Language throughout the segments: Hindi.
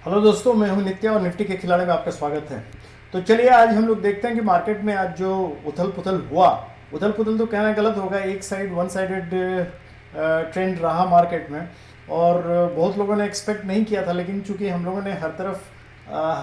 हेलो दोस्तों, मैं हूं नित्या और निफ्टी के खिलाड़ी में आपका स्वागत है। तो चलिए आज हम लोग देखते हैं कि मार्केट में आज जो उथल पुथल हुआ, उथल पुथल तो कहना गलत होगा, एक साइड वन साइडेड ट्रेंड रहा मार्केट में। और बहुत लोगों ने एक्सपेक्ट नहीं किया था, लेकिन चूंकि हम लोगों ने हर तरफ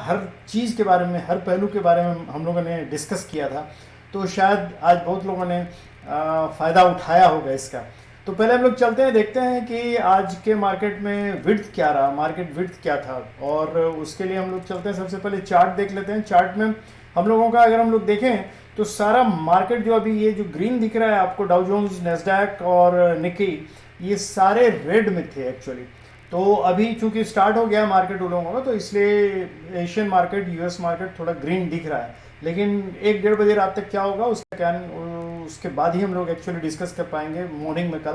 हर चीज़ के बारे में, हर पहलू के बारे में हम लोगों ने डिस्कस किया था, तो शायद आज बहुत लोगों ने फ़ायदा उठाया होगा इसका। तो पहले हम लोग चलते हैं, देखते हैं कि आज के मार्केट में विड्थ क्या रहा, मार्केट विड्थ क्या था। और उसके लिए हम लोग चलते हैं, सबसे पहले चार्ट देख लेते हैं। चार्ट में हम लोगों का अगर हम लोग देखें तो सारा मार्केट जो अभी ये जो ग्रीन दिख रहा है आपको, डाउ जोन्स, नैस्डैक और निकी, ये सारे रेड में थे एक्चुअली। तो अभी चूंकि स्टार्ट हो गया मार्केट उन लोगों का, तो इसलिए एशियन मार्केट, यूएस मार्केट थोड़ा ग्रीन दिख रहा है। लेकिन 1-1:30 बजे रात तक क्या होगा उसका क्या, उसके बाद ही हम लोग एक्चुअली डिस्कस कर पाएंगे मॉर्निंग में कल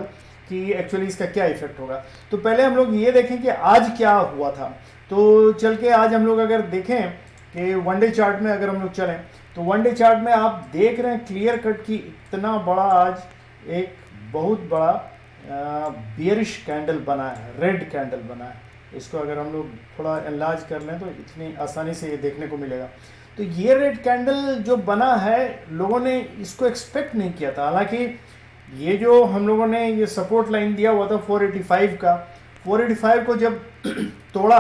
कि एक्चुअली इसका क्या इफेक्ट होगा। तो पहले हम लोग ये देखें कि आज क्या हुआ था। तो चल के आज हम लोग अगर देखें कि वनडे चार्ट में अगर हम लोग चलें, तो वनडे चार्ट में आप देख रहे हैं क्लियर कट कि इतना बड़ा आज एक बहुत बड़ा बियरिश कैंडल बना है, रेड कैंडल बना है। इसको अगर हम लोग थोड़ा एनलार्ज कर लें तो इतनी आसानी से ये देखने को मिलेगा। तो ये रेड कैंडल जो बना है, लोगों ने इसको एक्सपेक्ट नहीं किया था। हालांकि ये जो हम लोगों ने ये सपोर्ट लाइन दिया हुआ था 485 का, 485 को जब तोड़ा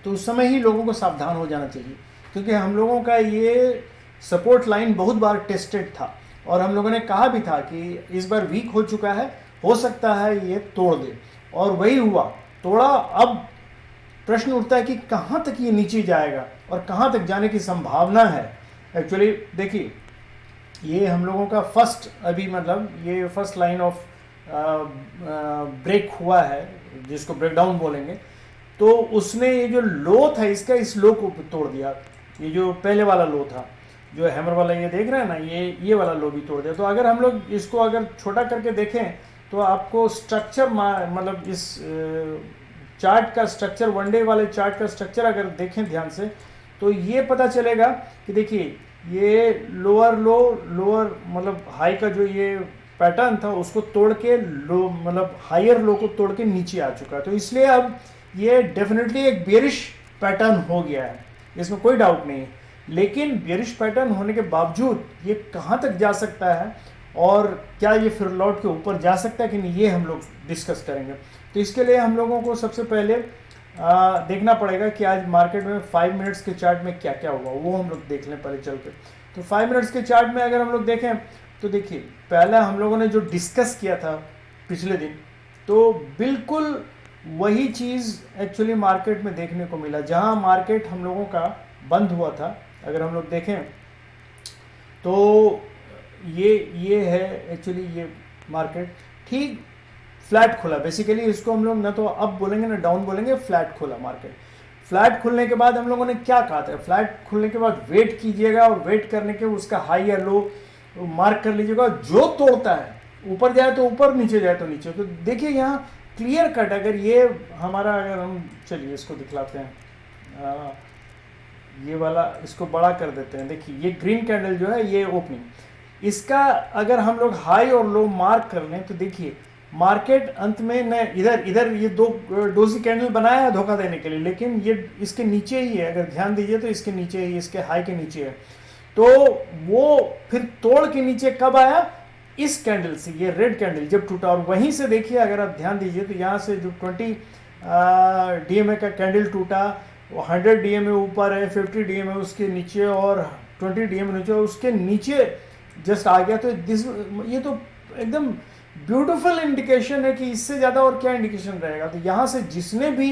तो उस समय ही लोगों को सावधान हो जाना चाहिए, क्योंकि हम लोगों का ये सपोर्ट लाइन बहुत बार टेस्टेड था और हम लोगों ने कहा भी था कि इस बार वीक हो चुका है, हो सकता है ये तोड़ दे, और वही हुआ, तोड़ा। अब प्रश्न उठता है कि कहाँ तक ये नीचे जाएगा और कहाँ तक जाने की संभावना है। एक्चुअली देखिए, ये हम लोगों का फर्स्ट, अभी मतलब ये फर्स्ट लाइन ऑफ ब्रेक हुआ है, जिसको ब्रेकडाउन बोलेंगे। तो उसने ये जो लो था इसका, इस लो को तोड़ दिया। ये जो पहले वाला लो था, जो हैमर वाला ये देख रहे हैं ना, ये वाला लो भी तोड़ दिया। तो अगर हम लोग इसको अगर छोटा करके देखें तो आपको स्ट्रक्चर, मतलब इस चार्ट का स्ट्रक्चर, वनडे वाले चार्ट का स्ट्रक्चर अगर देखें ध्यान से, तो ये पता चलेगा कि देखिए ये लोअर लो, लोअर मतलब हाई का जो ये पैटर्न था उसको तोड़ के लो, मतलब हायर लो को तोड़ के नीचे आ चुका है। तो इसलिए अब ये डेफिनेटली एक बेरिश पैटर्न हो गया है, इसमें कोई डाउट नहीं है। लेकिन बेरिश पैटर्न होने के बावजूद ये कहाँ तक जा सकता है और क्या ये फिर लौट के ऊपर जा सकता है कि नहीं, ये हम लोग डिस्कस करेंगे। तो इसके लिए हम लोगों को सबसे पहले देखना पड़ेगा कि आज मार्केट में 5 मिनट्स के चार्ट में क्या क्या हुआ, वो हम लोग देख लें पहले चल के। तो 5 मिनट्स के चार्ट में अगर हम लोग देखें तो देखिए, पहला हम लोगों ने जो डिस्कस किया था पिछले दिन, तो बिल्कुल वही चीज़ एक्चुअली मार्केट में देखने को मिला। जहां मार्केट हम लोगों का बंद हुआ था, अगर हम लोग देखें तो ये है एक्चुअली, ये मार्केट ठीक फ्लैट खुला। बेसिकली इसको हम लोग ना तो अप बोलेंगे ना डाउन बोलेंगे, फ्लैट खुला मार्केट। फ्लैट खुलने के बाद हम लोगों ने क्या कहा था, फ्लैट खुलने के बाद वेट कीजिएगा और वेट करने के उसका हाई या लो मार्क कर लीजिएगा। जो तोड़ता है, ऊपर जाए तो ऊपर, नीचे जाए तो नीचे। तो देखिए यहाँ क्लियर कट, अगर ये हमारा, अगर हम चलिए इसको दिखलाते हैं, ये वाला इसको बड़ा कर देते हैं। देखिए ये ग्रीन कैंडल जो है, ये ओपनिंग, इसका अगर हम लोग हाई और लो मार्क कर लें तो देखिए मार्केट अंत में न इधर ये दो डोजी कैंडल बनाया है धोखा देने के लिए, लेकिन ये इसके नीचे ही है। अगर ध्यान दीजिए तो इसके नीचे ही, इसके हाई के नीचे है। तो वो फिर तोड़ के नीचे कब आया, इस कैंडल से, ये रेड कैंडल जब टूटा। और वहीं से देखिए, अगर आप ध्यान दीजिए तो यहाँ से जो 20 DMA का कैंडल टूटा, वो 100 DMA ऊपर है, 50 DMA उसके नीचे और 20 DMA नीचे, और उसके नीचे जस्ट आ गया। तो ये तो एकदम ब्यूटीफुल इंडिकेशन है कि इससे ज़्यादा और क्या इंडिकेशन रहेगा। तो यहाँ से जिसने भी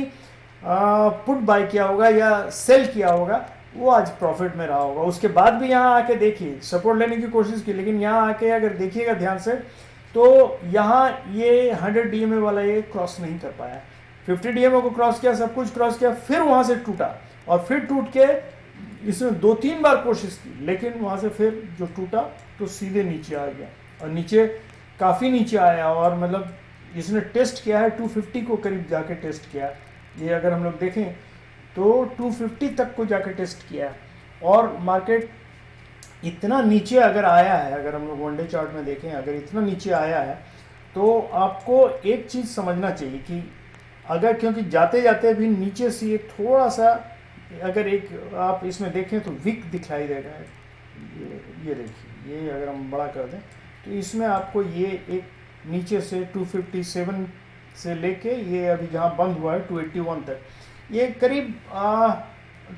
पुट बाय किया होगा या सेल किया होगा, वो आज प्रॉफिट में रहा होगा। उसके बाद भी यहाँ आके देखिए, सपोर्ट लेने की कोशिश की, लेकिन यहाँ आके अगर देखिएगा ध्यान से तो यहाँ ये 100 DMA वाला ये क्रॉस नहीं कर पाया। 50 DMA को क्रॉस किया, सब कुछ क्रॉस किया, फिर वहाँ से टूटा और फिर टूट के इसने 2-3 बार कोशिश की, लेकिन वहाँ से फिर जो टूटा तो सीधे नीचे आ गया, और नीचे काफ़ी नीचे आया। और मतलब इसने टेस्ट किया है 250 को करीब जाके टेस्ट किया। ये अगर हम लोग देखें तो 250 तक को जाके टेस्ट किया है। और मार्केट इतना नीचे अगर आया है, अगर हम लोग वनडे चार्ट में देखें, अगर इतना नीचे आया है तो आपको एक चीज़ समझना चाहिए कि अगर क्योंकि जाते जाते भी नीचे से ये थोड़ा सा, अगर एक आप इसमें देखें तो विक दिखाई देगा, ये देखिए, ये अगर हम बड़ा कर दें तो इसमें आपको ये एक नीचे से 257 से लेके ये अभी जहाँ बंद हुआ है 281 तक, ये करीब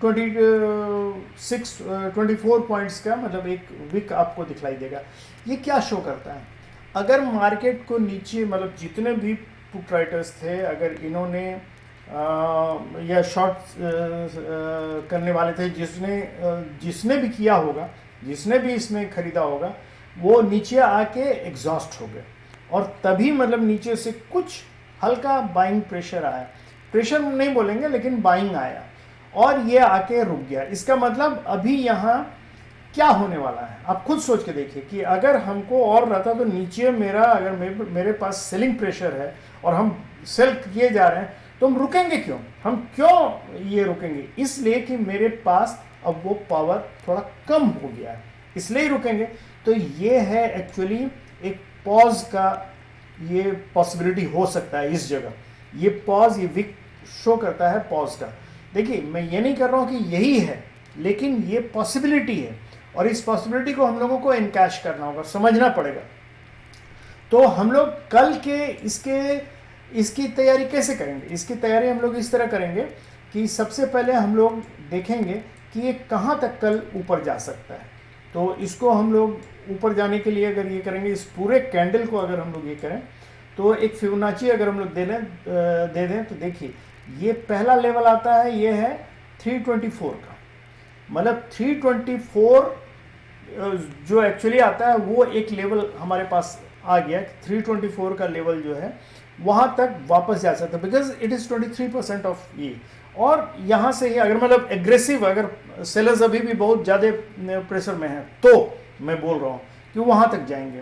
24 पॉइंट्स का मतलब एक विक आपको दिखलाई देगा। ये क्या शो करता है? अगर मार्केट को नीचे मतलब जितने भी पुट राइटर्स थे, अगर इन्होंने या शॉर्ट करने वाले थे, जिसने भी किया होगा, जिसने भी इसमें खरीदा होगा, वो नीचे आके एग्जॉस्ट हो गए और तभी मतलब नीचे से कुछ हल्का बाइंग प्रेशर आया, प्रेशर नहीं बोलेंगे लेकिन बाइंग आया और ये आके रुक गया। इसका मतलब अभी यहाँ क्या होने वाला है आप खुद सोच के देखिए कि अगर हमको और रहता तो नीचे मेरा अगर मेरे पास सेलिंग प्रेशर है और हम सेल किए जा रहे हैं तो हम रुकेंगे क्यों? हम क्यों ये रुकेंगे? इसलिए कि मेरे पास अब वो पावर थोड़ा कम हो गया है, इसलिए ही रुकेंगे। तो ये है एक्चुअली एक पॉज का ये पॉसिबिलिटी हो सकता है इस जगह। ये पॉज, ये विक शो करता है पॉज का। देखिए मैं ये नहीं कर रहा हूँ कि यही है, लेकिन ये पॉसिबिलिटी है और इस पॉसिबिलिटी को हम लोगों को इनकैश करना होगा, समझना पड़ेगा। तो हम लोग कल के इसकी तैयारी कैसे करेंगे? इसकी तैयारी हम लोग इस तरह करेंगे कि सबसे पहले हम लोग देखेंगे कि ये कहाँ तक कल ऊपर जा सकता है। तो इसको हम लोग ऊपर जाने के लिए अगर ये करेंगे, इस पूरे कैंडल को अगर हम लोग ये करें तो एक फिबोनाची अगर हम लोग दे दें तो देखिए ये पहला लेवल आता है, ये है 324 का, मतलब 324 जो एक्चुअली आता है वो एक लेवल हमारे पास आ गया। 324 का लेवल जो है वहाँ तक वापस जा सकता है, बिकॉज इट इज़ 23% ऑफ ये। और यहाँ से ही अगर मतलब एग्रेसिव, अगर सेलर्स अभी भी बहुत ज़्यादा प्रेशर में है तो मैं बोल रहा हूँ कि वहाँ तक जाएंगे।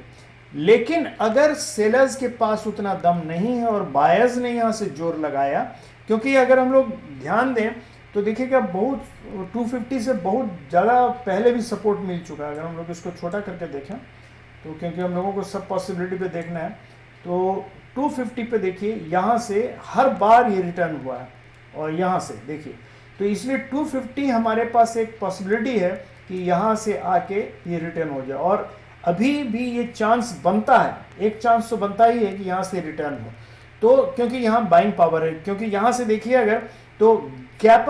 लेकिन अगर सेलर्स के पास उतना दम नहीं है और बायर्स ने यहाँ से जोर लगाया, क्योंकि अगर हम लोग ध्यान दें तो देखिएगा बहुत 250 से बहुत ज़्यादा पहले भी सपोर्ट मिल चुका है। अगर हम लोग इसको छोटा करके देखें तो, क्योंकि हम लोगों को सब पॉसिबिलिटी पे देखना है, तो 250 पे देखिए यहाँ से हर बार ये रिटर्न हुआ है और यहाँ से देखिए, तो इसलिए 250 हमारे पास एक पॉसिबिलिटी है कि यहाँ से आके ये रिटर्न हो जाए। और अभी भी ये चांस बनता है, एक चांस तो बनता ही है कि यहाँ से रिटर्न हो, तो क्योंकि यहाँ बाइंग पावर है। क्योंकि यहाँ से देखिए अगर तो गैप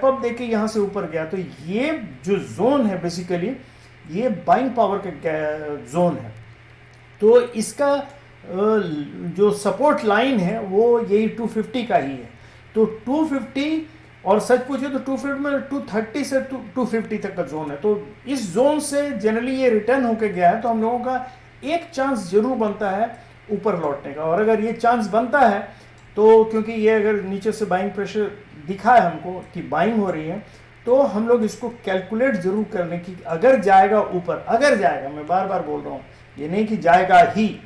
अप देके यहाँ से ऊपर गया, तो ये जो जोन है बेसिकली ये बाइंग पावर का जोन है। तो इसका जो सपोर्ट लाइन है वो यही 250 का ही है। तो 250 और सच पूछे तो 250 में 230 से 250 तक का जोन है। तो इस जोन से जनरली ये रिटर्न होके गया है, तो हम लोगों का एक चांस जरूर बनता है ऊपर लौटने का। और अगर ये चांस बनता है तो क्योंकि ये अगर नीचे से बाइंग प्रेशर दिखा है हमको कि बाइंग हो रही है, तो हम लोग इसको कैलकुलेट जरूर करने की, अगर जाएगा ऊपर, अगर जाएगा, मैं बार बार बोल रहा हूँ ये नहीं कि जाएगा ही,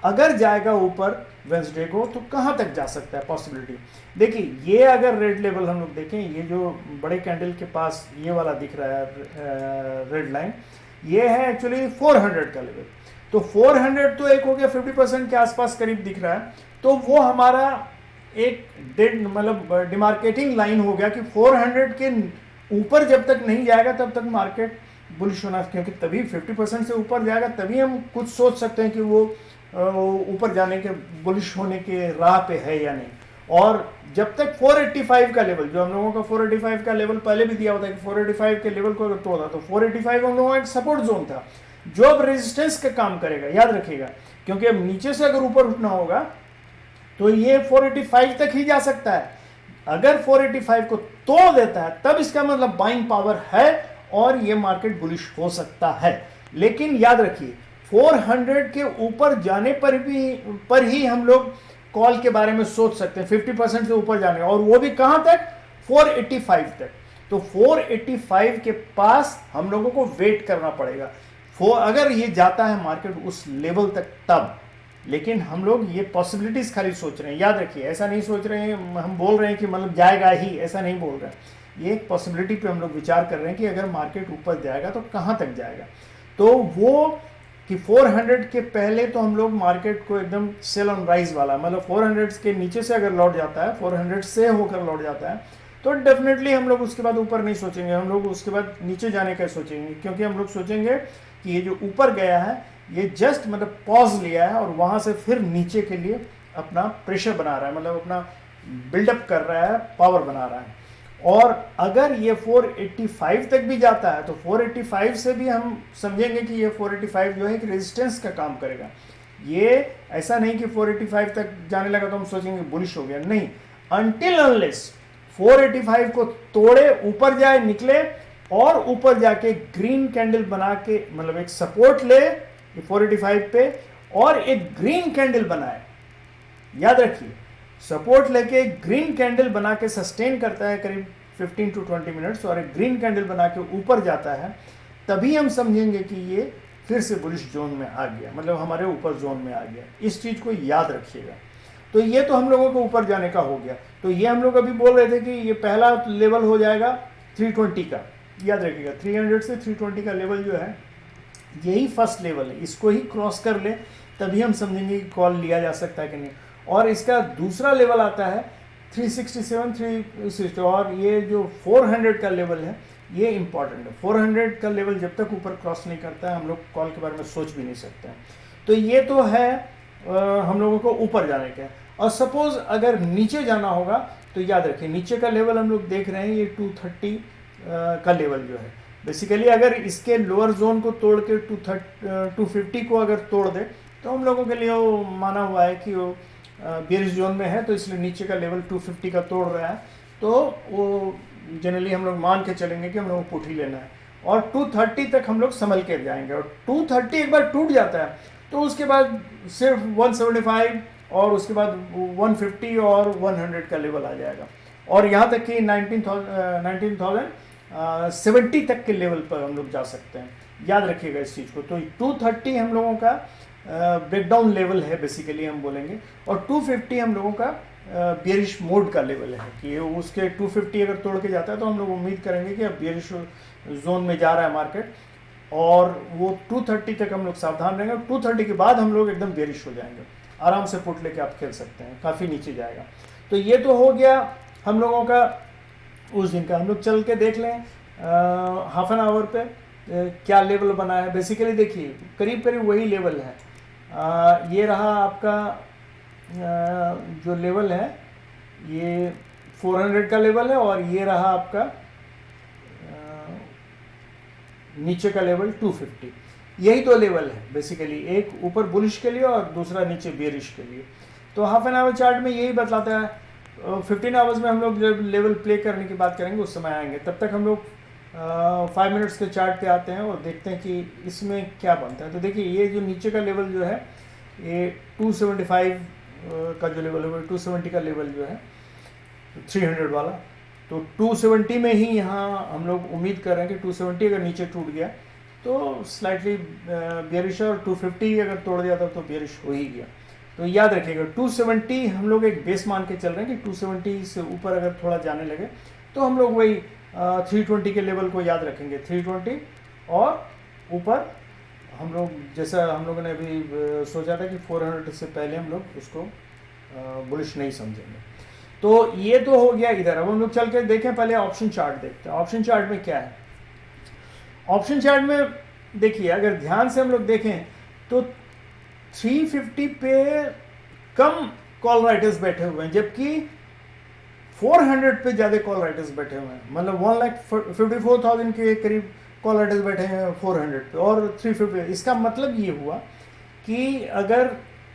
अगर जाएगा ऊपर वेंसडे को तो कहाँ तक जा सकता है पॉसिबिलिटी। देखिए ये अगर रेड लेवल हम लोग देखें, ये जो बड़े कैंडल के पास ये वाला दिख रहा है रेड लाइन, ये है एक्चुअली 400 का लेवल। तो 400 तो एक हो गया 50% के आसपास करीब दिख रहा है, तो वो हमारा एक डेड मतलब डिमार्केटिंग लाइन हो गया कि 400 के ऊपर जब तक नहीं जाएगा तब तक मार्केट बुलिश होना, क्योंकि तभी 50% से ऊपर जाएगा तभी हम कुछ सोच सकते हैं कि वो ऊपर जाने के बुलिश होने के राह पे है या नहीं। और जब तक 485 का लेवल, जो हम लोगों का 485 का लेवल पहले भी दिया होता है कि 485 के लेवल को अगर तोड़ा तो 485 हम लोगों का एक सपोर्ट जोन था जो अब रेजिस्टेंस का काम करेगा, याद रखिएगा। क्योंकि अब नीचे से अगर ऊपर उठना होगा तो ये 485 तक ही जा सकता है। अगर 485 को तोड़ देता है तब इसका मतलब बाइंग पावर है और ये मार्केट बुलिश हो सकता है। लेकिन याद रखिए 400 के ऊपर जाने पर ही हम लोग कॉल के बारे में सोच सकते हैं, 50% से ऊपर जाने, और वो भी कहां तक, 485 तक। तो 485 के पास हम लोगों को वेट करना पड़ेगा अगर ये जाता है मार्केट उस लेवल तक तब। लेकिन हम लोग ये पॉसिबिलिटीज खाली सोच रहे हैं, याद रखिए, ऐसा नहीं सोच रहे हैं हम बोल रहे हैं कि मतलब जाएगा ही, ऐसा नहीं बोल रहे हैं। ये एक पॉसिबिलिटी पे हम लोग विचार कर रहे हैं कि अगर मार्केट ऊपर जाएगा तो कहां तक जाएगा। तो वो कि 400 के पहले तो हम लोग मार्केट को एकदम सेल ऑन राइज वाला, मतलब 400 के नीचे से अगर लौट जाता है, 400 से होकर लौट जाता है, तो डेफिनेटली हम लोग उसके बाद ऊपर नहीं सोचेंगे, हम लोग उसके बाद नीचे जाने का सोचेंगे, क्योंकि हम लोग सोचेंगे कि ये जो ऊपर गया है ये जस्ट मतलब पॉज लिया है और वहाँ से फिर नीचे के लिए अपना प्रेशर बना रहा है, मतलब अपना बिल्डअप कर रहा है, पावर बना रहा है। और अगर ये 485 तक भी जाता है तो 485 से भी हम समझेंगे कि ये 485 जो है कि रेजिस्टेंस का काम करेगा। ये ऐसा नहीं कि 485 तक जाने लगा तो हम सोचेंगे बुलिश हो गया, नहीं, अनटिल अनलेस 485 को तोड़े, ऊपर जाए, निकले और ऊपर जाके ग्रीन कैंडल बना के, मतलब एक सपोर्ट ले 485 पे और एक ग्रीन कैंडल बनाए। याद रखिए, सपोर्ट लेके ग्रीन कैंडल बना के सस्टेन करता है करीब 15 to 20 मिनट्स और एक ग्रीन कैंडल बना के ऊपर जाता है, तभी हम समझेंगे कि ये फिर से बुलिश जोन में आ गया, मतलब हमारे ऊपर जोन में आ गया। इस चीज़ को याद रखिएगा। तो ये तो हम लोगों को ऊपर जाने का हो गया। तो ये हम लोग अभी बोल रहे थे कि ये पहला लेवल हो जाएगा 320 का, याद रखिएगा 300 से 320 का लेवल जो है यही फर्स्ट लेवल है, इसको ही क्रॉस कर ले तभी हम समझेंगे कि कॉल लिया जा सकता है कि नहीं। और इसका दूसरा लेवल आता है 367, 360, और ये जो 400 का लेवल है ये इंपॉर्टेंट है। 400 का लेवल जब तक ऊपर क्रॉस नहीं करता है हम लोग कॉल के बारे में सोच भी नहीं सकते हैं। तो ये तो है हम लोगों को ऊपर जाने का। और सपोज अगर नीचे जाना होगा तो याद रखिए नीचे का लेवल हम लोग देख रहे हैं ये 230 का लेवल जो है, बेसिकली अगर इसके लोअर जोन को तोड़ के 250 को अगर तोड़ दे तो हम लोगों के लिए वो माना हुआ है कि वो बेरिश जोन में है, तो इसलिए नीचे का लेवल 250 का तोड़ रहा है, तो वो जनरली हम लोग मान के चलेंगे कि हम लोग को पुट ही लेना है और 230 तक हम लोग संभल के जाएंगे। और 230 एक बार टूट जाता है तो उसके बाद सिर्फ 175 और उसके बाद 150 और 100 का लेवल आ जाएगा और यहाँ तक कि 19,070 तक के लेवल पर हम लोग जा सकते हैं। याद रखिएगा इस चीज़ को। तो 230 हम लोगों का ब्रेकडाउन लेवल है बेसिकली हम बोलेंगे, और 250 हम लोगों का बेरिश मोड का लेवल है कि उसके 250 अगर तोड़ के जाता है तो हम लोग उम्मीद करेंगे कि अब बेरिश जोन में जा रहा है मार्केट, और वो 230 तक हम लोग सावधान रहेंगे। 230 के बाद हम लोग एकदम बेरिश हो जाएंगे, आराम से पुट लेके आप खेल सकते हैं, काफ़ी नीचे जाएगा। तो ये तो हो गया हम लोगों का उस दिन का। हम लोग चल के देख लें हाफ एन आवर पे क्या लेवल बना है। बेसिकली देखिए करीब करीब वही लेवल है। ये रहा आपका जो लेवल है ये 400 का लेवल है और ये रहा आपका नीचे का लेवल 250। यही तो लेवल है बेसिकली, एक ऊपर बुलिश के लिए और दूसरा नीचे बेरिश के लिए। तो हाफ एन आवर चार्ट में यही बतलाता है। 15 आवर्स में हम लोग जब लेवल प्ले करने की बात करेंगे उस समय आएंगे, तब तक हम लोग 5 मिनट्स के चार्ट पे आते हैं और देखते हैं कि इसमें क्या बनता है। तो देखिए ये जो नीचे का लेवल जो है ये 275 का जो लेवल है 270 का लेवल जो है 300 वाला, तो 270 में ही यहाँ हम लोग उम्मीद कर रहे हैं कि 270 अगर नीचे टूट गया तो स्लाइटली बेरिश, और 250 अगर तोड़ दिया था तो बेरिश हो ही गया। तो याद रखिएगा 270 हम लोग एक बेस मान के चल रहे हैं कि 270 से ऊपर अगर थोड़ा जाने लगे तो हम लोग वही 320 के लेवल को याद रखेंगे, 320, और ऊपर हम लोग जैसा हम लोगों ने अभी सोचा था कि 400 से पहले हम लोग उसको बुलिश नहीं समझेंगे। तो ये तो हो गया इधर। अब हम लोग चल के देखें, पहले ऑप्शन चार्ट देखते हैं। ऑप्शन चार्ट में क्या है? ऑप्शन चार्ट में देखिए अगर ध्यान से हम लोग देखें तो 350 पे कम कॉल राइटर्स बैठे हुए हैं, जबकि 400 पे ज़्यादा कॉल राइटर्स बैठे हुए हैं, मतलब 1,54,000 के करीब कॉल राइटर्स बैठे हैं 400 पे और 350। इसका मतलब ये हुआ कि अगर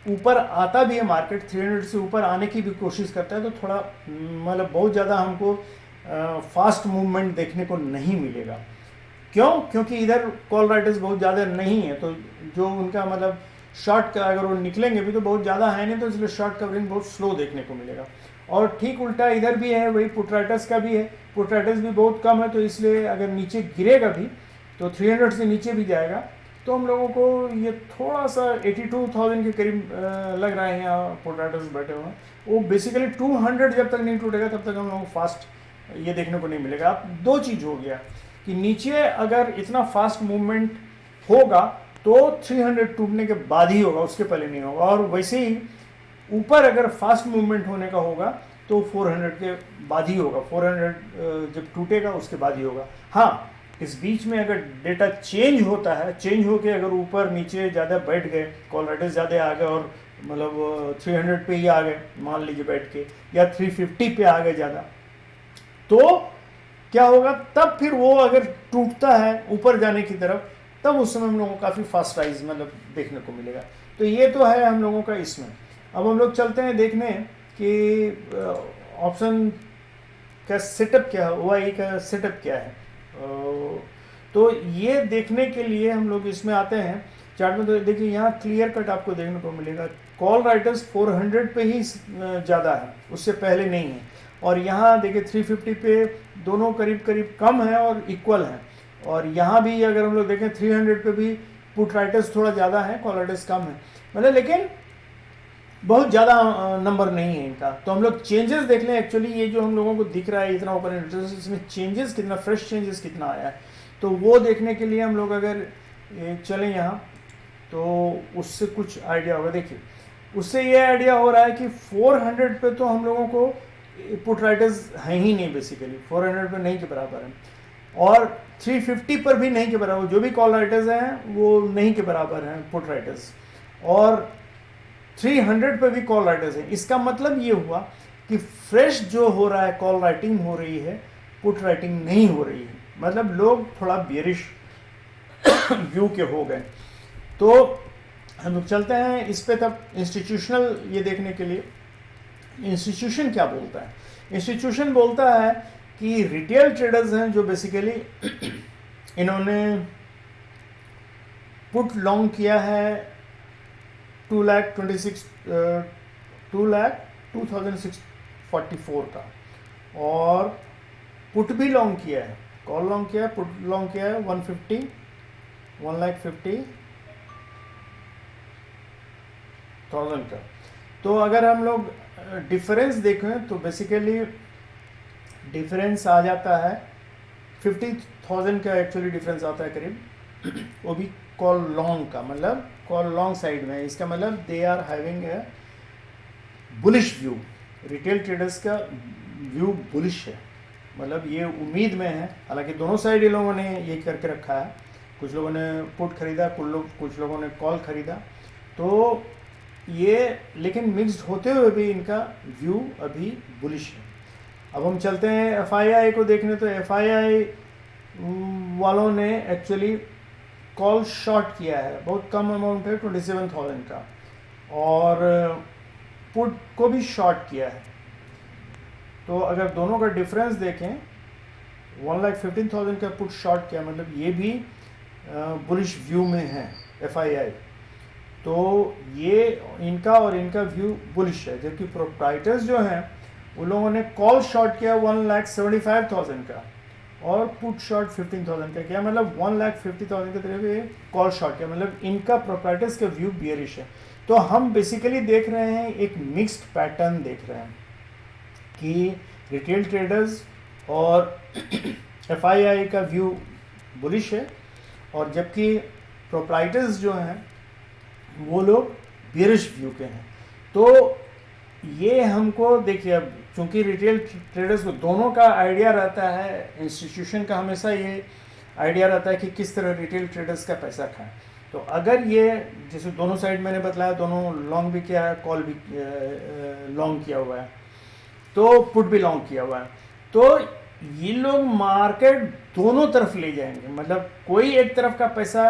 ऊपर आता भी है मार्केट, 300 से ऊपर आने की भी कोशिश करता है तो थोड़ा मतलब बहुत ज़्यादा हमको फास्ट मूवमेंट देखने को नहीं मिलेगा। क्यों? क्योंकि इधर कॉल राइटर्स बहुत ज़्यादा नहीं है, तो जो उनका मतलब शॉर्ट का अगर वो निकलेंगे भी तो बहुत ज़्यादा है नहीं, तो इसलिए शॉर्ट कवरिंग बहुत स्लो देखने को मिलेगा। और ठीक उल्टा इधर भी है, वही पुट राइटर्स का भी है, पुट राइटर्स भी बहुत कम है, तो इसलिए अगर नीचे गिरेगा भी तो 300 से नीचे भी जाएगा तो हम लोगों को ये थोड़ा सा 82,000 के करीब लग रहा है यहाँ पुट राइटर्स बैठे हुए हैं। वो बेसिकली 200 जब तक नहीं टूटेगा तब तक हम लोगों को फास्ट ये देखने को नहीं मिलेगा। अब दो चीज़ हो गया कि नीचे अगर इतना फास्ट मूवमेंट होगा तो 300 टूटने के बाद ही होगा, उसके पहले नहीं होगा। और वैसे ही ऊपर अगर फास्ट मूवमेंट होने का होगा तो 400 के बाद ही होगा, 400 जब टूटेगा उसके बाद ही होगा। हाँ, इस बीच में अगर डेटा चेंज होता है, चेंज होके अगर ऊपर नीचे ज़्यादा बैठ गए, कॉल राइटर्स ज़्यादा आ गए और मतलब 300 पे ही आ गए मान लीजिए बैठ के, या 350 पे आ गए ज़्यादा, तो क्या होगा, तब फिर वो अगर टूटता है ऊपर जाने की तरफ, तब उस समय हम लोगों को काफ़ी फास्ट राइज मतलब देखने को मिलेगा। तो ये तो है हम लोगों का इसमें। अब हम लोग चलते हैं देखने कि ऑप्शन का सेटअप क्या है, OI का सेटअप क्या है। तो ये देखने के लिए हम लोग इसमें आते हैं चार्ट में। तो देखिए यहाँ क्लियर कट आपको देखने को मिलेगा, कॉल राइटर्स 400 पे ही ज़्यादा है, उससे पहले नहीं है। और यहाँ देखिए 350 पे दोनों करीब करीब कम है और इक्वल है। और यहाँ भी अगर हम लोग देखें 300 पे भी पुट राइटर्स थोड़ा ज़्यादा है, कॉल राइटर्स कम है, मतलब लेकिन बहुत ज़्यादा नंबर नहीं है इनका। तो हम लोग चेंजेस देख लें। एक्चुअली ये जो हम लोगों को दिख रहा है इतना ओपन इंटरेस्ट, इसमें चेंजेस कितना, फ्रेश चेंजेस कितना आया है, तो वो देखने के लिए हम लोग अगर चलें यहाँ तो उससे कुछ आइडिया होगा। देखिए उससे ये आइडिया हो रहा है कि 400 पे तो हम लोगों को पुट राइटर्स हैं ही नहीं, बेसिकली 400 पे नहीं के बराबर है, और 350 पर भी नहीं के बराबर, जो भी कॉल राइटर्स हैं वो नहीं के बराबर हैं पुट राइटर्स, और 300 पे भी कॉल राइटर्स हैं। इसका मतलब ये हुआ कि फ्रेश जो हो रहा है, कॉल राइटिंग हो रही है, पुट राइटिंग नहीं हो रही है, मतलब लोग थोड़ा बेरिश व्यू के हो गए। तो हम लोग चलते हैं इस पे तब इंस्टीट्यूशनल ये देखने के लिए। इंस्टीट्यूशन क्या बोलता है? इंस्टीट्यूशन बोलता है कि रिटेल ट्रेडर्स हैं जो बेसिकली इन्होंने पुट लॉन्ग किया है 2,26,644 का, और पुट भी लॉन्ग किया है, कॉल लॉन्ग किया है, पुट लॉन्ग किया है 1,50,000 का। तो अगर हम लोग डिफरेंस देखें तो बेसिकली डिफरेंस आ जाता है 50,000 का, एक्चुअली डिफरेंस आता है करीब, वो भी कॉल लॉन्ग का, मतलब कॉल लॉन्ग साइड में। इसका मतलब they are having a bullish view, retail traders का व्यू बुलिश है, मतलब ये उम्मीद में है। हालांकि दोनों साइड ये लोगों ने ये करके रखा है, कुछ लोगों ने पुट खरीदा, कुछ लोगों ने कॉल खरीदा, तो ये लेकिन मिक्स्ड होते हुए भी इनका व्यू अभी बुलिश है। अब हम चलते हैं FII को देखने। तो FII वालों ने एक्चुअली कॉल शॉर्ट किया है, बहुत कम अमाउंट है 27,000 का, और पुट को भी शॉर्ट किया है। तो अगर दोनों का डिफरेंस देखें, 1,15,000 का पुट शॉर्ट किया, मतलब ये भी बुलिश व्यू में है FII। तो ये इनका और इनका व्यू बुलिश है, जबकि प्रोप्राइटर्स जो हैं उन लोगों ने कॉल शॉर्ट किया 1,75,000 का और पुट शॉर्ट 15,000 का किया, मतलब 1,50,000 की तरफ कॉल शॉर्ट किया, मतलब इनका प्रोप्राइटर्स का व्यू बियरिश है। तो हम बेसिकली देख रहे हैं एक मिक्स्ड पैटर्न देख रहे हैं कि रिटेल ट्रेडर्स और FII का व्यू बुलिश है, और जबकि प्रोप्राइटर्स जो हैं वो लोग बियरिश व्यू के हैं। तो ये हमको देखिए, अब चूंकि रिटेल ट्रेडर्स को दोनों का आइडिया रहता है, इंस्टीट्यूशन का हमेशा ये आइडिया रहता है कि किस तरह रिटेल ट्रेडर्स का पैसा खाएं। तो अगर ये जैसे दोनों साइड मैंने बताया, दोनों लॉन्ग भी किया है, कॉल भी लॉन्ग किया हुआ है, तो पुट भी लॉन्ग किया हुआ है, तो ये लोग मार्केट दोनों तरफ ले जाएंगे, मतलब कोई एक तरफ का पैसा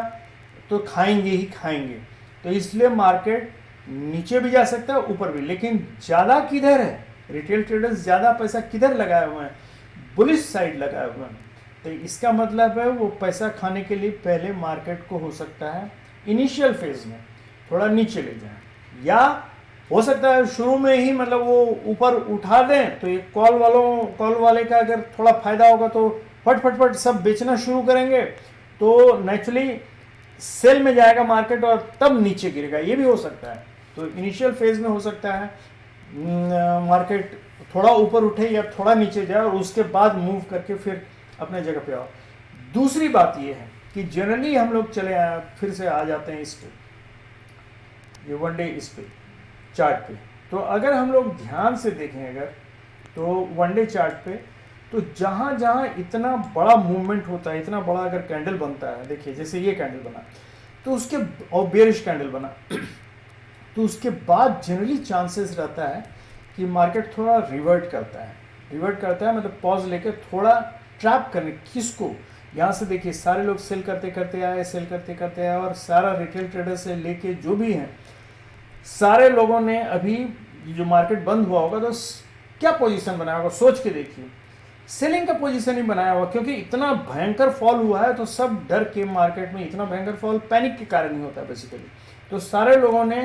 तो खाएंगे ही खाएंगे। तो इसलिए मार्केट नीचे भी जा सकता है, ऊपर भी, लेकिन ज़्यादा किधर है, रिटेल ट्रेडर्स ज़्यादा पैसा किधर लगाए हुए हैं, बुलिश साइड लगाए हुए हैं। तो इसका मतलब है वो पैसा खाने के लिए पहले मार्केट को हो सकता है इनिशियल फेज में थोड़ा नीचे ले जाए, या हो सकता है शुरू में ही मतलब वो ऊपर उठा दें। तो ये कॉल वाले का अगर थोड़ा फायदा होगा तो फट फट फट सब बेचना शुरू करेंगे, तो नेचुरली सेल में जाएगा मार्केट और तब नीचे गिरेगा, ये भी हो सकता है। तो इनिशियल फेज में हो सकता है मार्केट थोड़ा ऊपर उठे या थोड़ा नीचे जाए और उसके बाद मूव करके फिर अपने जगह पे आओ। दूसरी बात ये है कि जनरली हम लोग चले आए, फिर से आ जाते हैं इस पे, ये वन डे इस पे चार्ट पे। तो अगर हम लोग ध्यान से देखें अगर, तो वन डे चार्ट पे, तो जहाँ जहाँ इतना बड़ा मूवमेंट होता है, इतना बड़ा अगर कैंडल बनता है, देखिए जैसे ये कैंडल बना, तो उसके, और बेरिश कैंडल बना, तो उसके बाद जनरली चांसेस रहता है कि मार्केट थोड़ा रिवर्ट करता है। रिवर्ट करता है मतलब पॉज लेके थोड़ा ट्रैप करने, किसको, यहाँ से देखिए सारे लोग सेल करते करते आए, सेल करते करते आए, और सारा रिटेल ट्रेडर से लेके जो भी हैं, सारे लोगों ने अभी जो मार्केट बंद हुआ होगा तो क्या पोजीशन बनाया होगा, सोच के देखिए, सेलिंग का पोजीशन ही बनाया हुआ, क्योंकि इतना भयंकर फॉल हुआ है। तो सब डर के मार्केट में, इतना भयंकर फॉल पैनिक के कारण ही होता है बेसिकली। तो सारे लोगों ने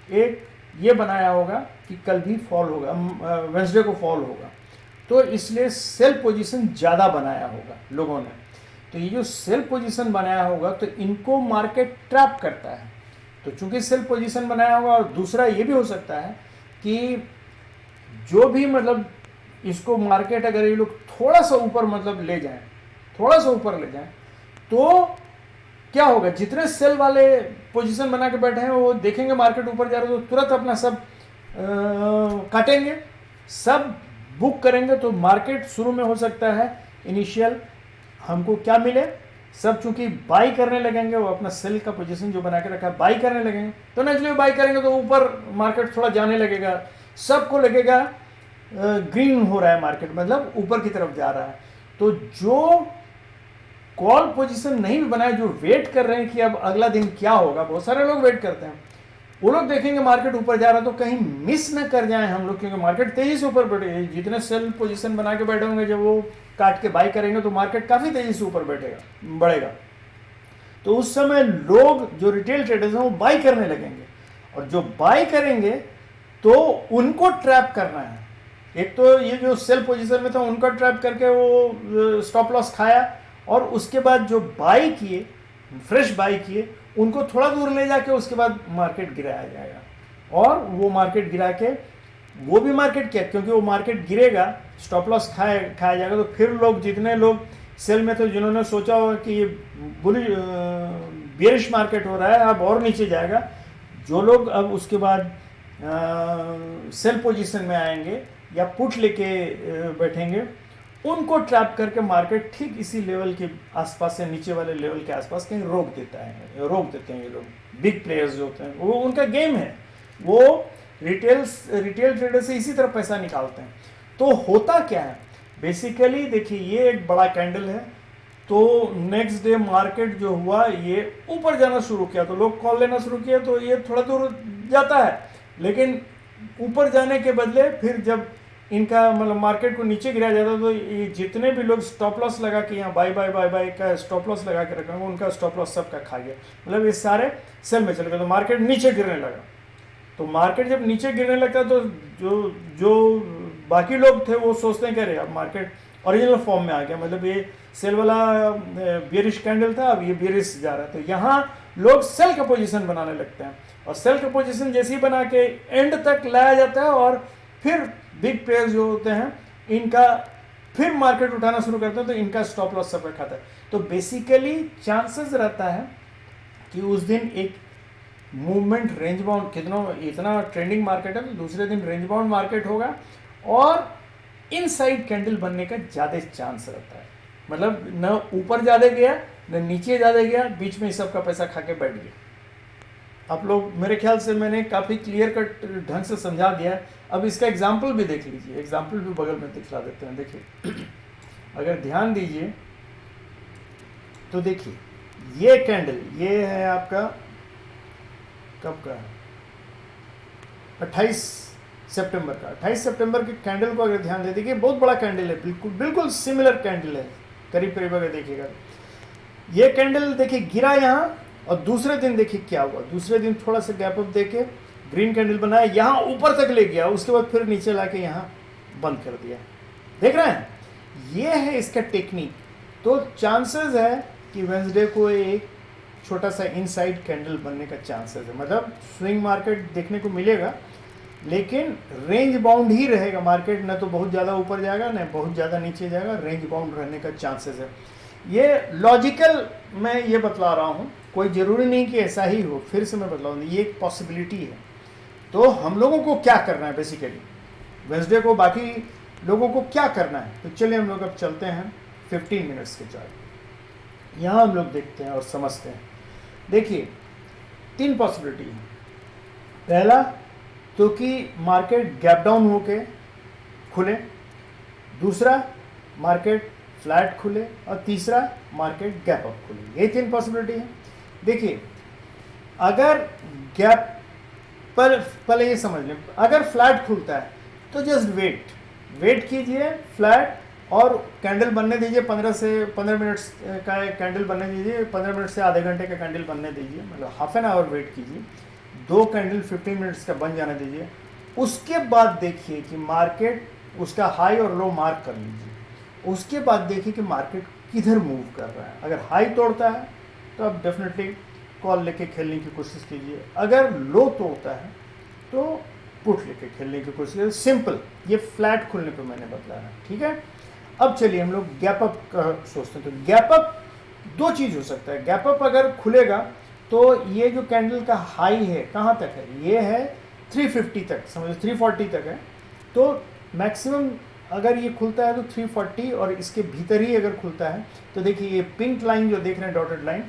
एक ये बनाया होगा कि कल भी फॉल होगा, वेंसडे को फॉल होगा, तो इसलिए सेल पोजीशन ज़्यादा बनाया होगा लोगों ने। तो ये जो सेल पोजीशन बनाया होगा तो इनको मार्केट ट्रैप करता है। तो चूंकि सेल पोजीशन बनाया होगा, और दूसरा ये भी हो सकता है कि जो भी मतलब इसको मार्केट अगर ये लोग थोड़ा सा ऊपर मतलब ले जाएं, थोड़ा सा ऊपर ले जाएं, तो क्या होगा, जितने सेल वाले पोजीशन बना के बैठे हैं वो देखेंगे मार्केट ऊपर जा रहा है तो तुरंत अपना सब काटेंगे, सब बुक करेंगे। तो मार्केट शुरू में हो सकता है इनिशियल हमको क्या मिले, सब चूंकि बाई करने लगेंगे, वो अपना सेल का पोजीशन जो बना के रखा है बाई करने लगेंगे, तो नेचुरली बाई करेंगे तो ऊपर मार्केट थोड़ा जाने लगेगा, सबको लगेगा ग्रीन हो रहा है मार्केट, मतलब ऊपर की तरफ जा रहा है। तो जो कॉल पोजीशन नहीं भी बनाए, जो वेट कर रहे हैं कि अब अगला दिन क्या होगा, बहुत सारे लोग वेट करते हैं, वो लोग देखेंगे मार्केट ऊपर जा रहा है तो कहीं मिस ना कर जाएं हम लोग, क्योंकि मार्केट तेजी से ऊपर बढ़ेगा। जितने सेल पोजीशन बना के बैठे होंगे, जब वो काट के बाई करेंगे तो मार्केट काफ़ी तेजी से ऊपर बढ़ेगा। तो उस समय लोग जो रिटेल ट्रेडर्स हैं वो बाई करने लगेंगे, और जो बाई करेंगे तो उनको ट्रैप करना है। एक तो ये जो सेल पोजीशन में था उनका ट्रैप करके वो स्टॉप लॉस खाया, और उसके बाद जो बाई किए, फ्रेश बाई किए, उनको थोड़ा दूर ले जाके उसके बाद मार्केट गिराया जाएगा। और वो मार्केट गिरा के, वो भी मार्केट क्या, क्योंकि वो मार्केट गिरेगा, स्टॉप लॉस खाया जाएगा, तो फिर लोग, जितने लोग सेल में थे, जिन्होंने सोचा होगा कि ये बेरिश मार्केट हो रहा है, अब और नीचे जाएगा, जो लोग अब उसके बाद सेल पोजीशन में आएंगे या पुट लेके बैठेंगे, उनको ट्रैप करके मार्केट ठीक इसी लेवल के आसपास से, नीचे वाले लेवल के आसपास कहीं रोक देते हैं ये लोग। बिग प्लेयर्स जो होते हैं, वो उनका गेम है, वो रिटेल ट्रेडर से इसी तरह पैसा निकालते हैं। तो होता क्या है बेसिकली, देखिए ये एक बड़ा कैंडल है, तो नेक्स्ट डे मार्केट जो हुआ ये ऊपर जाना शुरू किया, तो लोग कॉल लेना शुरू किया, तो ये थोड़ा दूर जाता है, लेकिन ऊपर जाने के बदले फिर जब इनका मतलब मार्केट को नीचे गिराया जाता है, तो ये जितने भी लोग स्टॉप लॉस लगा के यहाँ बाय का स्टॉप लॉस लगा के रखेंगे, उनका स्टॉप लॉस सबका खा गया, मतलब ये सारे सेल में चले गए, तो मार्केट नीचे गिरने लगा। तो मार्केट जब नीचे गिरने लगता है तो जो बाकी लोग थे वो सोचते हैं कि अरे अब मार्केट ओरिजिनल फॉर्म में आ गया, मतलब ये सेल वाला बेरिश कैंडल था, अब ये बेरिश जा रहा है, तो यहाँ लोग सेल का पोजीशन बनाने लगते हैं, और सेल का पोजीशन जैसे ही बना के एंड तक लाया जाता है, और फिर बिग प्लेयर्स जो होते हैं इनका फिर मार्केट उठाना शुरू करते हैं, तो इनका स्टॉप लॉस सब खाता है। तो बेसिकली चांसेस रहता है कि उस दिन एक मूवमेंट रेंज बाउंड, इतना ट्रेंडिंग मार्केट है तो दूसरे दिन रेंज बाउंड मार्केट होगा, और इनसाइड कैंडल बनने का ज़्यादा चांस रहता है, मतलब न ऊपर ज़्यादा गया न नीचे ज़्यादा गया, बीच में सबका पैसा खा के बैठ गया। आप लोग, मेरे ख्याल से मैंने काफ़ी क्लियर कट ढंग से समझा दिया है। अब इसका एग्जाम्पल भी देख लीजिए, एग्जाम्पल भी बगल में दिखला देते हैं। देखिए अगर ध्यान दीजिए तो देखिए ये कैंडल, ये है आपका कब का है, 28 सितंबर का। 28 सितंबर के कैंडल को अगर ध्यान दे देखिए, बहुत बड़ा कैंडल है, बिल्कुल सिमिलर कैंडल है, करीब करीब अगर देखिएगा। ये कैंडल देखिए गिरा यहाँ, और दूसरे दिन देखिए क्या हुआ, दूसरे दिन थोड़ा सा गैप अप देके ग्रीन कैंडल बनाया, यहाँ ऊपर तक ले गया, उसके बाद फिर नीचे लाके यहाँ बंद कर दिया। देख रहे हैं, ये है इसका टेक्निक। तो चांसेस है कि वेंसडे को एक छोटा सा इनसाइड कैंडल बनने का चांसेस है, मतलब स्विंग मार्केट देखने को मिलेगा, लेकिन रेंज बाउंड ही रहेगा मार्केट, न तो बहुत ज़्यादा ऊपर जाएगा न बहुत ज़्यादा नीचे जाएगा, रेंज बाउंड रहने का चांसेस है। ये लॉजिकल मैं ये बतला रहा हूँ, कोई ज़रूरी नहीं कि ऐसा ही हो, फिर से मैं बतला रहा हूँ, ये एक पॉसिबिलिटी है। तो हम लोगों को क्या करना है बेसिकली, वेंसडे को बाकी लोगों को क्या करना है, तो चलिए हम लोग अब चलते हैं 15 मिनट्स के चार्ट। यहाँ हम लोग देखते हैं और समझते हैं। देखिए 3 पॉसिबिलिटी है। पहला तो कि मार्केट गैप डाउन होके खुले, दूसरा मार्केट फ्लैट खुले, और तीसरा मार्केट गैप अप खुले। ये 3 पॉसिबिलिटी है। देखिए अगर गैप पर, पहले ये समझ लें, अगर फ्लैट खुलता है तो जस्ट वेट कीजिए फ्लैट, और कैंडल बनने दीजिए 15 मिनट्स का कैंडल बनने दीजिए, 15 मिनट से आधे घंटे का कैंडल बनने दीजिए, मतलब हाफ एन आवर वेट कीजिए, 2 कैंडल 15 मिनट्स का बन जाने दीजिए। उसके बाद देखिए कि मार्केट उसका हाई और लो मार्क कर लीजिए। उसके बाद देखिए कि मार्केट किधर मूव कर रहा है। अगर हाई तोड़ता है तो आप डेफिनेटली कॉल लेके खेलने की कोशिश कीजिए, अगर लो तोड़ता है तो पुट लेके खेलने की कोशिश कीजिए। सिंपल, ये फ्लैट खुलने पे मैंने बताया, ठीक है। अब चलिए हम लोग गैप अप का सोचते हैं। तो गैप अप 2 चीज़ हो सकता है। गैप अप अगर खुलेगा तो ये जो कैंडल का हाई है कहाँ तक है, ये है 350 तक, समझो 340 तक है। तो मैक्सिमम अगर ये खुलता है तो 340, और इसके भीतर ही अगर खुलता है तो देखिए ये पिंक लाइन जो देख रहे हैं, डॉटेड लाइन,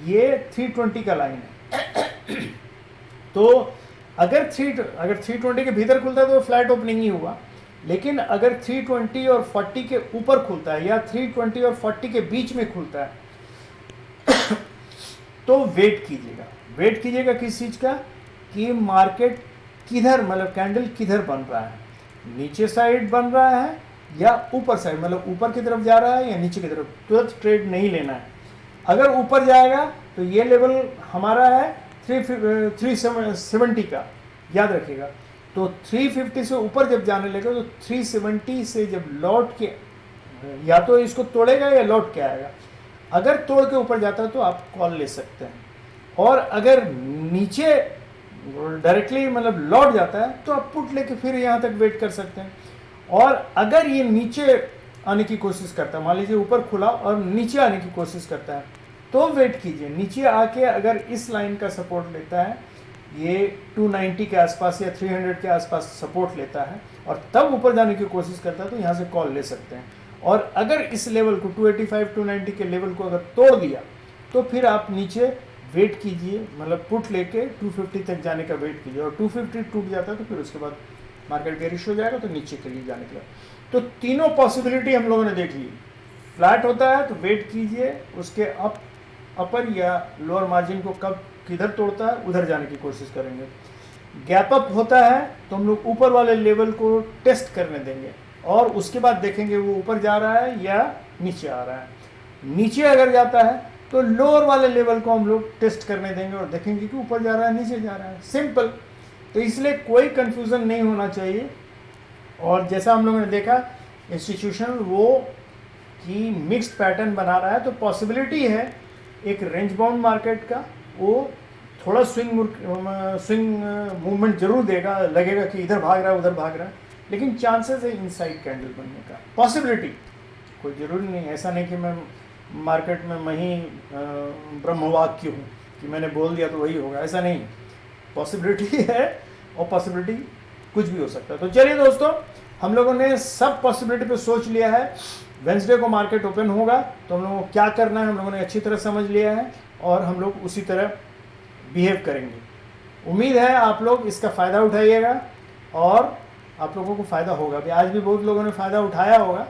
ये 320 का लाइन है। तो अगर 320 के भीतर खुलता है तो फ्लैट ओपनिंग ही हुआ, लेकिन अगर 320 और 40 के ऊपर खुलता है या 320 और 40 के बीच में खुलता है तो वेट कीजिएगा किस चीज़ का, कि मार्केट किधर, मतलब कैंडल किधर बन रहा है, नीचे साइड बन रहा है या ऊपर साइड, मतलब ऊपर की तरफ जा रहा है या नीचे की तरफ। तुरंत ट्रेड नहीं लेना है। अगर ऊपर जाएगा तो ये लेवल हमारा है 370 का, याद रखिएगा। तो 350 से ऊपर जब जाने लगेगा तो 370 से जब लौट के, या तो इसको तोड़ेगा या लौट के आएगा। अगर तोड़ के ऊपर जाता है तो आप कॉल ले सकते हैं, और अगर नीचे डायरेक्टली मतलब लौट जाता है तो आप पुट लेके फिर यहाँ तक वेट कर सकते हैं। और अगर ये नीचे आने की कोशिश करता है, मान लीजिए ऊपर खुला और नीचे आने की कोशिश करता है, तो वेट कीजिए। नीचे आके अगर इस लाइन का सपोर्ट लेता है, ये 290 के आसपास या 300 के आसपास सपोर्ट लेता है, और तब ऊपर जाने की कोशिश करता है, तो यहाँ से कॉल ले सकते हैं। और अगर इस लेवल को 285 290 के लेवल को अगर तोड़ दिया तो फिर आप नीचे वेट कीजिए, मतलब पुट लेके 250 तक जाने का वेट कीजिए, और 250 टूट जाता है तो फिर उसके बाद मार्केट बेरिश हो जाएगा, तो नीचे के लिए जाने के लिए। तो तीनों पॉसिबिलिटी हम लोगों ने देख ली। फ्लैट होता है तो वेट कीजिए, उसके अपर या लोअर मार्जिन को कब किधर तोड़ता है उधर जाने की कोशिश करेंगे। गैप अप होता है तो हम लोग ऊपर वाले लेवल को टेस्ट करने देंगे, और उसके बाद देखेंगे वो ऊपर जा रहा है या नीचे आ रहा है। नीचे अगर जाता है तो लोअर वाले लेवल को हम लोग टेस्ट करने देंगे और देखेंगे कि ऊपर जा रहा है नीचे जा रहा है। सिंपल। तो इसलिए कोई कंफ्यूजन नहीं होना चाहिए। और जैसा हम लोगों ने देखा, इंस्टीट्यूशन वो कि मिक्स्ड पैटर्न बना रहा है, तो पॉसिबिलिटी है एक रेंज बाउंड मार्केट का, वो थोड़ा स्विंग मूवमेंट जरूर देगा, लगेगा कि इधर भाग रहा है उधर भाग रहा है, लेकिन चांसेस है इनसाइड कैंडल बनने का। पॉसिबिलिटी, कोई ज़रूरी नहीं, ऐसा नहीं कि मैं मार्केट में मैं ही ब्रह्मवाक्य हूँ कि मैंने बोल दिया तो वही होगा, ऐसा नहीं। पॉसिबिलिटी है, और पॉसिबिलिटी कुछ भी हो सकता है। तो चलिए दोस्तों, हम लोगों ने सब पॉसिबिलिटी पे सोच लिया है। वेंसडे को मार्केट ओपन होगा तो हम लोगों को क्या करना है हम लोगों ने अच्छी तरह समझ लिया है, और हम लोग उसी तरह बिहेव करेंगे। उम्मीद है आप लोग इसका फ़ायदा उठाइएगा, और आप लोगों को फ़ायदा होगा भी। आज भी बहुत लोगों ने फ़ायदा उठाया होगा।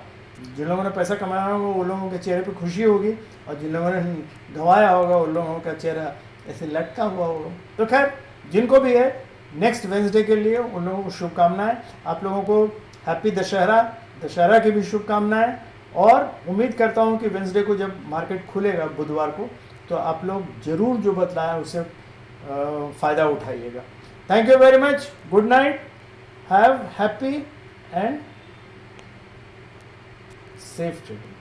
जिन लोगों ने पैसा कमाया होगा वो लोगों के चेहरे पे खुशी होगी, और जिन लोगों ने गंवाया होगा उन लोगों का चेहरा ऐसे लटका हुआ होगा। तो खैर, जिनको भी है नेक्स्ट वेंसडे के लिए उन लोगों को शुभकामनाएं। आप लोगों को हैप्पी दशहरा की भी शुभकामनाएं, और उम्मीद करता हूं कि वेंसडे को जब मार्केट खुलेगा बुधवार को, तो आप लोग ज़रूर जो बतलाया उससे फ़ायदा उठाइएगा। Thank you very much. Good night. Have happy and safe trading.